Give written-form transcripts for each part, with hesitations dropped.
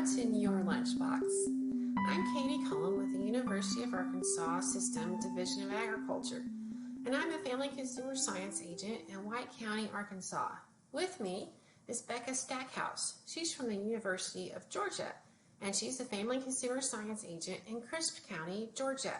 What's in your lunchbox? I'm Katie Cullen with the University of Arkansas System Division of Agriculture, and I'm a Family Consumer Science Agent in White County, Arkansas. With me is Becca Stackhouse. She's from the University of Georgia, and she's a Family Consumer Science Agent in Crisp County, Georgia.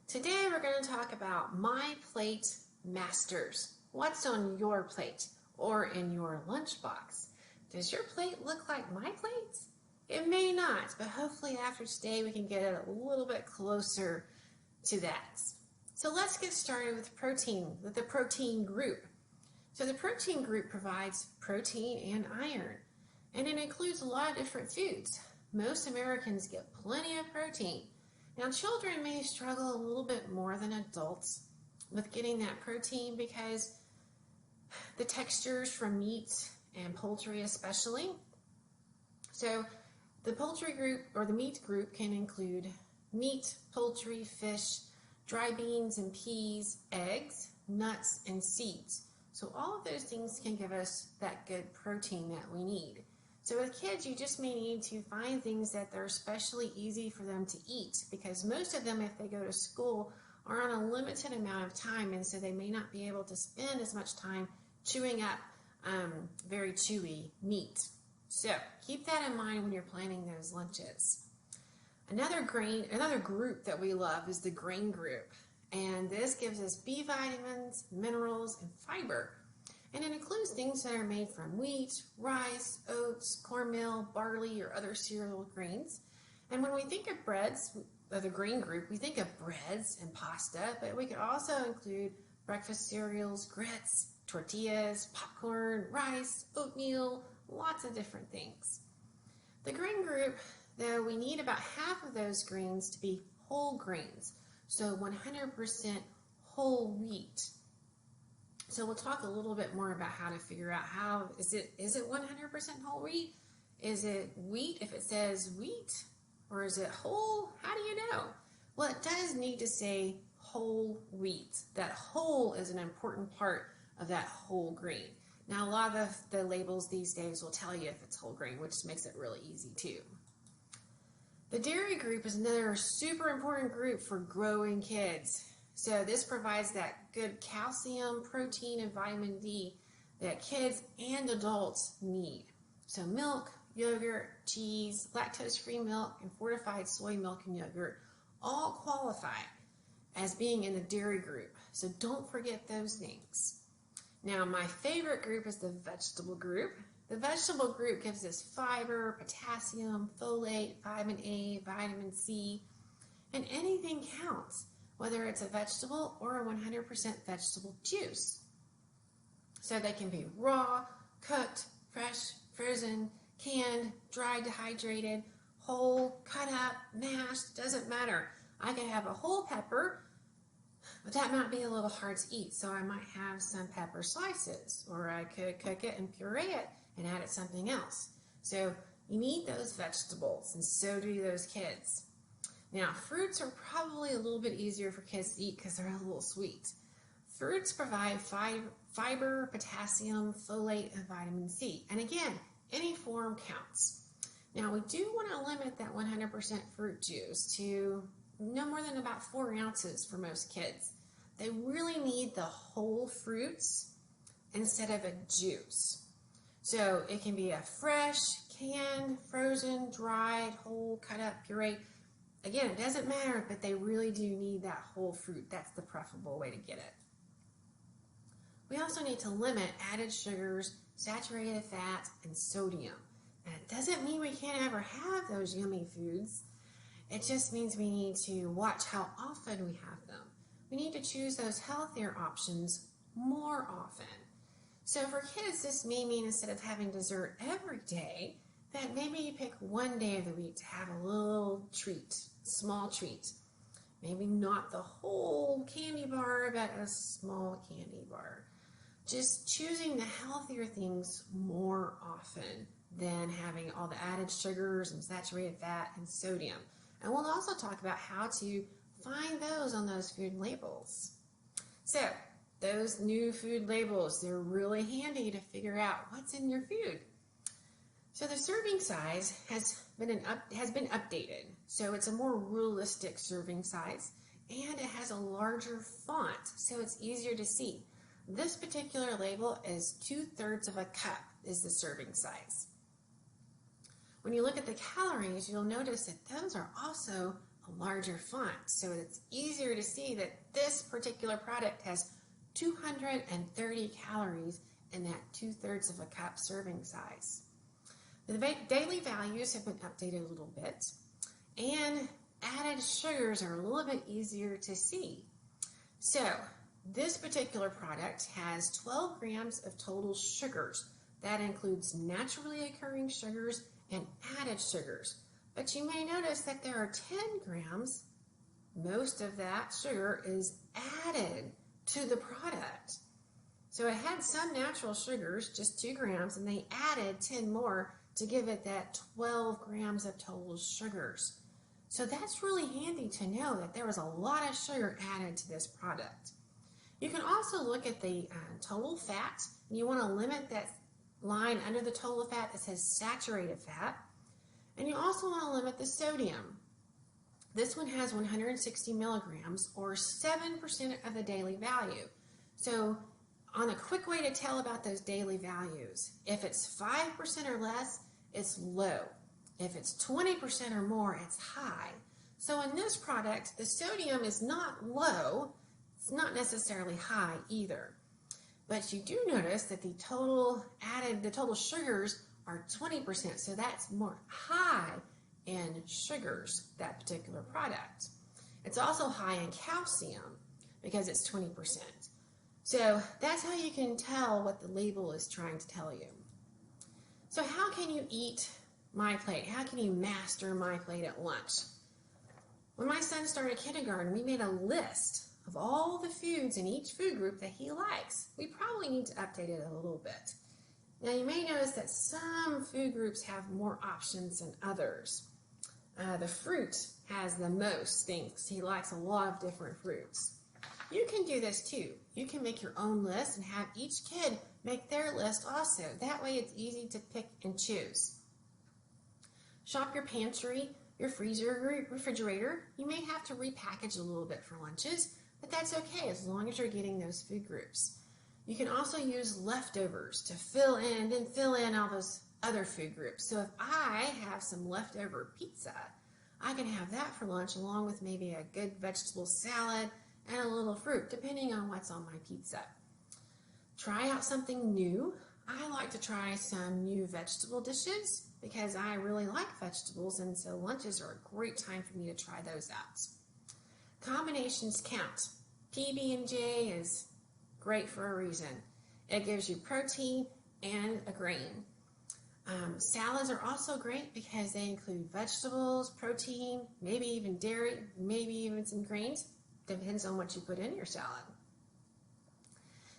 Today we're going to talk about My Plate Masters. What's on your plate or in your lunchbox? Does your plate look like my plate? It may not, but hopefully after today we can get it a little bit closer to that. So let's get started with the protein group. So the protein group provides protein and iron, and it includes a lot of different foods. Most Americans get plenty of protein. Now children may struggle a little bit more than adults with getting that protein because the textures from meat and poultry especially. So the poultry group or the meat group can include meat, poultry, fish, dry beans and peas, eggs, nuts, and seeds. So all of those things can give us that good protein that we need. So with kids, you just may need to find things that are especially easy for them to eat, because most of them, if they go to school, are on a limited amount of time, and so they may not be able to spend as much time chewing up very chewy meat. So keep that in mind when you're planning those lunches. Another group that we love is the grain group, and this gives us B vitamins, minerals, and fiber. And it includes things that are made from wheat, rice, oats, cornmeal, barley, or other cereal grains. And when we think of breads, the grain group, we think of breads and pasta, but we could also include breakfast cereals, grits, tortillas, popcorn, rice, oatmeal, lots of different things. The grain group, though, we need about half of those grains to be whole grains, so 100% whole wheat. So we'll talk a little bit more about how to figure out how, is it 100% whole wheat? Is it wheat if it says wheat? Or is it whole? How do you know? Well, it does need to say whole wheat. That whole is an important part of that whole grain. Now, a lot of the labels these days will tell you if it's whole grain, which makes it really easy too. The dairy group is another super important group for growing kids. So this provides that good calcium, protein, and vitamin D that kids and adults need. So milk, yogurt, cheese, lactose-free milk, and fortified soy milk and yogurt all qualify as being in the dairy group. So don't forget those things. Now, my favorite group is the vegetable group. The vegetable group gives us fiber, potassium, folate, vitamin A, vitamin C, and anything counts, whether it's a vegetable or a 100% vegetable juice. So they can be raw, cooked, fresh, frozen, canned, dried, dehydrated, whole, cut up, mashed, doesn't matter. I could have a whole pepper, but that might be a little hard to eat, so I might have some pepper slices, or I could cook it and puree it and add it something else. So you need those vegetables, and so do those kids. Now, fruits are probably a little bit easier for kids to eat because they're a little sweet. Fruits provide fiber, potassium, folate, and vitamin C. And again, any form counts. Now, we do want to limit that 100% fruit juice to no more than about 4 ounces for most kids. They really need the whole fruits instead of a juice. So it can be a fresh, canned, frozen, dried, whole, cut up, pureed. Again, it doesn't matter, but they really do need that whole fruit. That's the preferable way to get it. We also need to limit added sugars, saturated fats, and sodium. And it doesn't mean we can't ever have those yummy foods. It just means we need to watch how often we have them. We need to choose those healthier options more often. So for kids, this may mean instead of having dessert every day, that maybe you pick one day of the week to have a little treat, small treat. Maybe not the whole candy bar, but a small candy bar. Just choosing the healthier things more often than having all the added sugars and saturated fat and sodium. And we'll also talk about how to find those on those food labels. So those new food labels, they're really handy to figure out what's in your food. So the serving size has been updated. So it's a more realistic serving size, and it has a larger font, so it's easier to see. This particular label is 2/3 of a cup is the serving size. When you look at the calories, you'll notice that those are also a larger font, so it's easier to see that this particular product has 230 calories in that 2/3 of a cup serving size. The daily values have been updated a little bit, and added sugars are a little bit easier to see. So this particular product has 12 grams of total sugars. That includes naturally occurring sugars and added sugars. But you may notice that there are 10 grams. Most of that sugar is added to the product. So it had some natural sugars, just 2 grams, and they added 10 more to give it that 12 grams of total sugars. So that's really handy to know that there was a lot of sugar added to this product. You can also look at the total fat. You want to limit that line under the total fat that says saturated fat. And you also want to limit the sodium. This one has 160 milligrams, or 7% of the daily value. So on a quick way to tell about those daily values, if it's 5% or less, it's low. If it's 20% or more, it's high. So in this product, the sodium is not low. It's not necessarily high either. But you do notice that the total sugars are 20%. So that's more high in sugars, that particular product. It's also high in calcium because it's 20%. So that's how you can tell what the label is trying to tell you. So how can you eat My Plate? How can you master My Plate at lunch? When my son started kindergarten, we made a list of all the foods in each food group that he likes. We probably need to update it a little bit. Now you may notice that some food groups have more options than others. The fruit has the most things. He likes a lot of different fruits. You can do this too. You can make your own list and have each kid make their list also. That way it's easy to pick and choose. Shop your pantry, your freezer, refrigerator. You may have to repackage a little bit for lunches, but that's okay as long as you're getting those food groups. You can also use leftovers to fill in all those other food groups. So if I have some leftover pizza, I can have that for lunch along with maybe a good vegetable salad and a little fruit, depending on what's on my pizza. Try out something new. I like to try some new vegetable dishes because I really like vegetables, and so lunches are a great time for me to try those out. Combinations count. PB&J is great for a reason. It gives you protein and a grain. Salads are also great because they include vegetables, protein, maybe even dairy, maybe even some grains. Depends on what you put in your salad.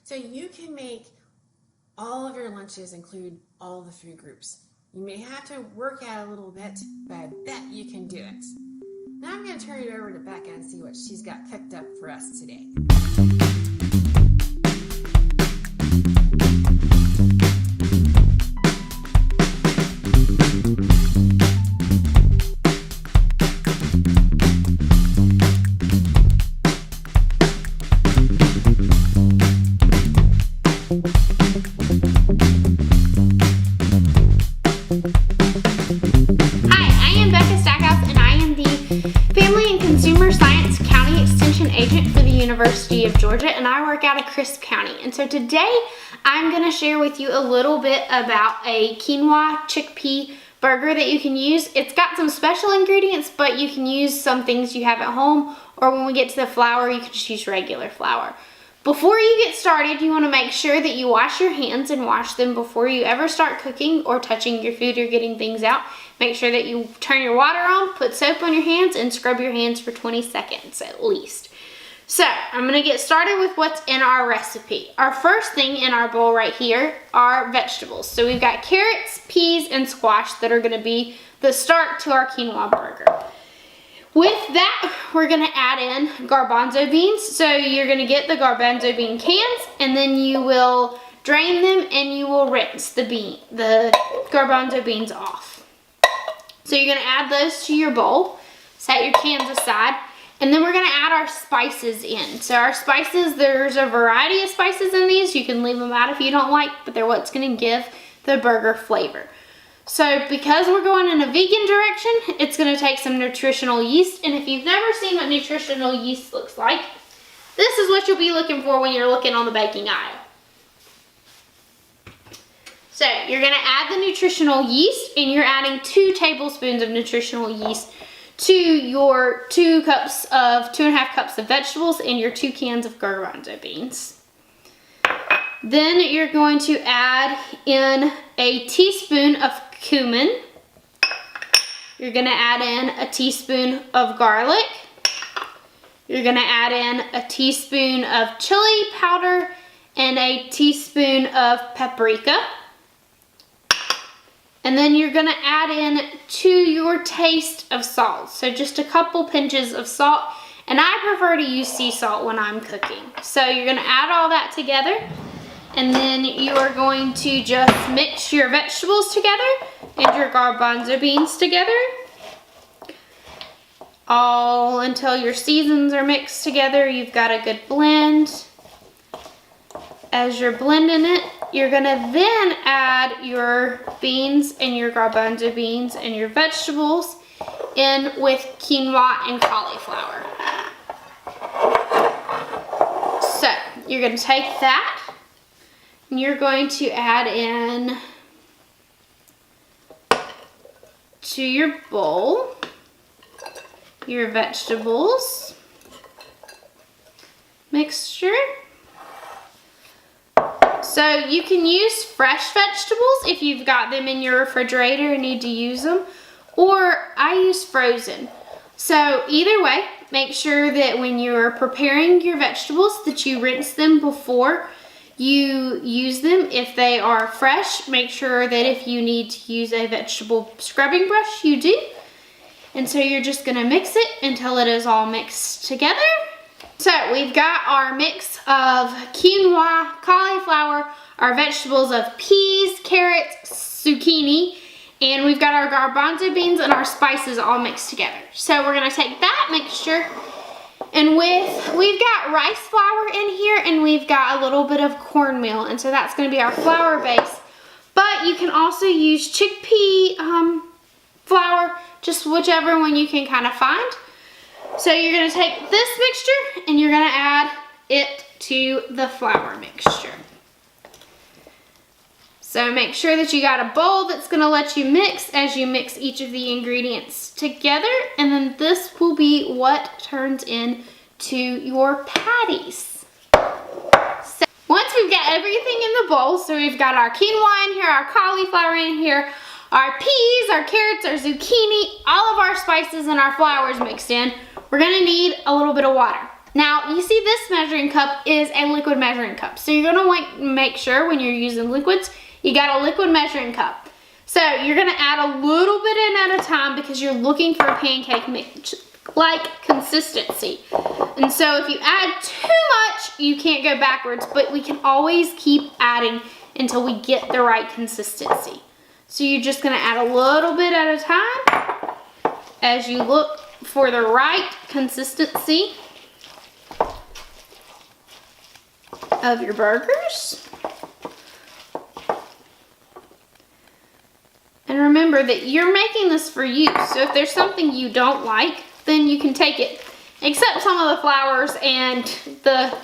So you can make all of your lunches include all the food groups. You may have to work out a little bit, but I bet you can do it. Now I'm going to turn it over to Becca and see what she's got cooked up for us today. University of Georgia, and I work out of Crisp County. And so today I'm going to share with you a little bit about a quinoa chickpea burger that you can use. It's got some special ingredients, but you can use some things you have at home, or when we get to the flour, you can just use regular flour. Before you get started, you want to make sure that you wash your hands and wash them before you ever start cooking or touching your food or getting things out. Make sure that you turn your water on, put soap on your hands, and scrub your hands for 20 seconds at least. So I'm going to get started with what's in our recipe. Our first thing in our bowl right here are vegetables. So we've got carrots, peas, and squash that are going to be the start to our quinoa burger. With that, we're going to add in garbanzo beans. So you're going to get the garbanzo bean cans, and then you will drain them, and you will rinse the garbanzo beans off. So you're gonna add those to your bowl, set your cans aside, and then we're gonna add our spices in. So our spices, there's a variety of spices in these. You can leave them out if you don't like, but they're what's gonna give the burger flavor. So because we're going in a vegan direction, it's gonna take some nutritional yeast. And if you've never seen what nutritional yeast looks like, this is what you'll be looking for when you're looking on the baking aisle. So you're gonna add the nutritional yeast, and you're adding 2 tablespoons of nutritional yeast to your 2.5 cups of vegetables and your 2 cans of garbanzo beans. Then you're going to add in a teaspoon of cumin. You're gonna add in a teaspoon of garlic. You're gonna add in a teaspoon of chili powder and a teaspoon of paprika. And then you're gonna add in to your taste of salt. So just a couple pinches of salt. And I prefer to use sea salt when I'm cooking. So you're gonna add all that together. And then you are going to just mix your vegetables together and your garbanzo beans together. All until your seasons are mixed together. You've got a good blend. As you're blending it, you're gonna then add your beans and your garbanzo beans and your vegetables in with quinoa and cauliflower. So you're gonna take that and you're going to add in to your bowl your vegetables mixture. So you can use fresh vegetables if you've got them in your refrigerator and need to use them, or I use frozen. So either way, make sure that when you're preparing your vegetables that you rinse them before you use them. If they are fresh, make sure that if you need to use a vegetable scrubbing brush, you do. And so you're just gonna mix it until it is all mixed together. So we've got our mix of quinoa, cauliflower, our vegetables of peas, carrots, zucchini, and we've got our garbanzo beans and our spices all mixed together. So we're gonna take that mixture, and we've got rice flour in here, and we've got a little bit of cornmeal, and so that's gonna be our flour base. But you can also use chickpea flour, just whichever one you can kind of find. So you're gonna take this mixture and you're gonna add it to the flour mixture. So make sure that you got a bowl that's gonna let you mix as you mix each of the ingredients together, and then this will be what turns into your patties. So once we've got everything in the bowl, so we've got our quinoa in here, our cauliflower in here, our peas, our carrots, our zucchini, all of our spices and our flours mixed in, we're gonna need a little bit of water. Now, you see this measuring cup is a liquid measuring cup. So you're gonna want to make sure when you're using liquids, you got a liquid measuring cup. So you're gonna add a little bit in at a time because you're looking for a pancake mix-like consistency. And so if you add too much, you can't go backwards, but we can always keep adding until we get the right consistency. So you're just gonna add a little bit at a time as you look for the right consistency of your burgers. And remember that you're making this for you. So if there's something you don't like, then you can take it. Except some of the flours and the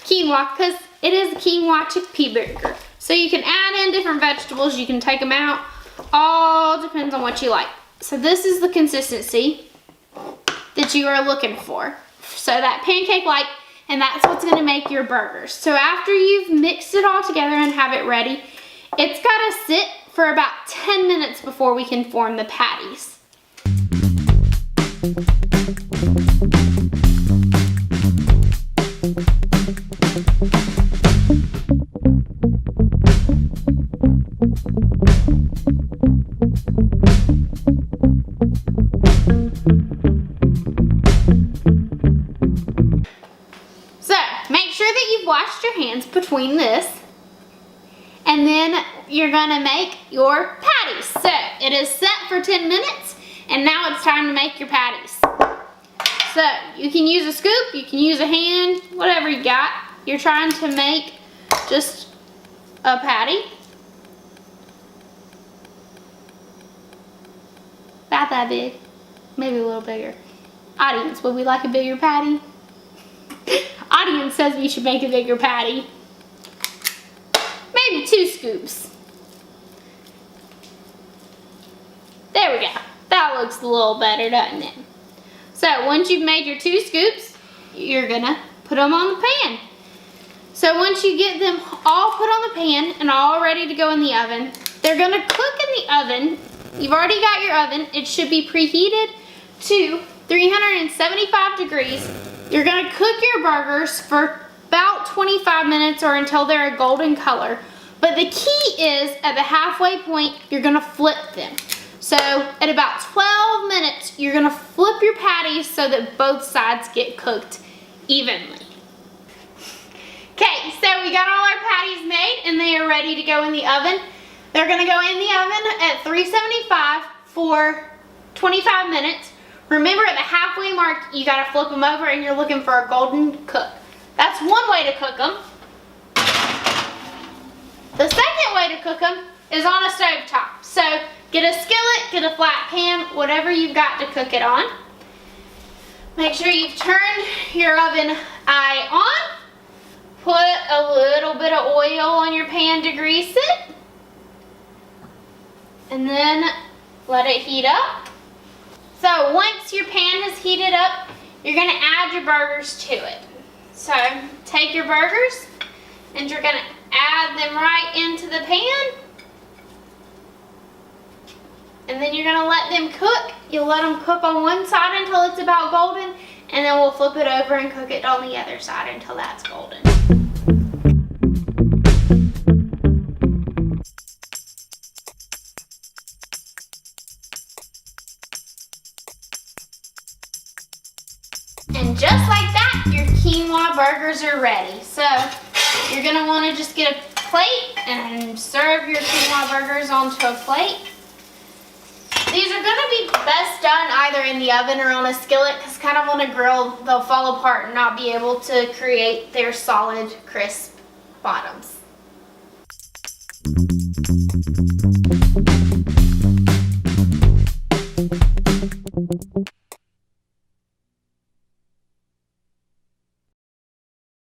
quinoa, because it is a quinoa chickpea burger. So you can add in different vegetables, you can take them out. All depends on what you like. So this is the consistency that you are looking for. So that pancake-like, and that's what's gonna make your burgers. So after you've mixed it all together and have it ready, it's gotta sit for about 10 minutes before we can form the patties. So make sure that you've washed your hands between this. you're gonna make your patties. So it is set for 10 minutes and now it's time to make your patties. So you can use a scoop, you can use a hand, whatever you got. You're trying to make just a patty. About that big, maybe a little bigger. Audience, would we like a bigger patty? Audience says we should make a bigger patty. Maybe 2 scoops. There we go. That looks a little better, doesn't it? So once you've made your 2 scoops, you're gonna put them on the pan. So once you get them all put on the pan and all ready to go in the oven, they're gonna cook in the oven. You've already got your oven. It should be preheated to 375 degrees. You're gonna cook your burgers for about 25 minutes or until they're a golden color. But the key is at the halfway point, you're gonna flip them. So at about 12 minutes, you're gonna flip your patties so that both sides get cooked evenly. Okay, so we got all our patties made and they are ready to go in the oven. They're gonna go in the oven at 375 for 25 minutes. Remember at the halfway mark, you gotta flip them over and you're looking for a golden cook. That's one way to cook them. The second way to cook them is on a stove top. So get a skillet, get a flat pan, whatever you've got to cook it on. Make sure you've turned your oven eye on. Put a little bit of oil on your pan to grease it. And then let it heat up. So once your pan has heated up, you're gonna add your burgers to it. So take your burgers and you're gonna add them right into the pan. And then you're gonna let them cook. You'll let them cook on one side until it's about golden, and then we'll flip it over and cook it on the other side until that's golden. And just like that, your quinoa burgers are ready. So you're gonna wanna just get a plate and serve your quinoa burgers onto a plate. These are gonna be best done either in the oven or on a skillet because kind of on a grill, they'll fall apart and not be able to create their solid, crisp bottoms.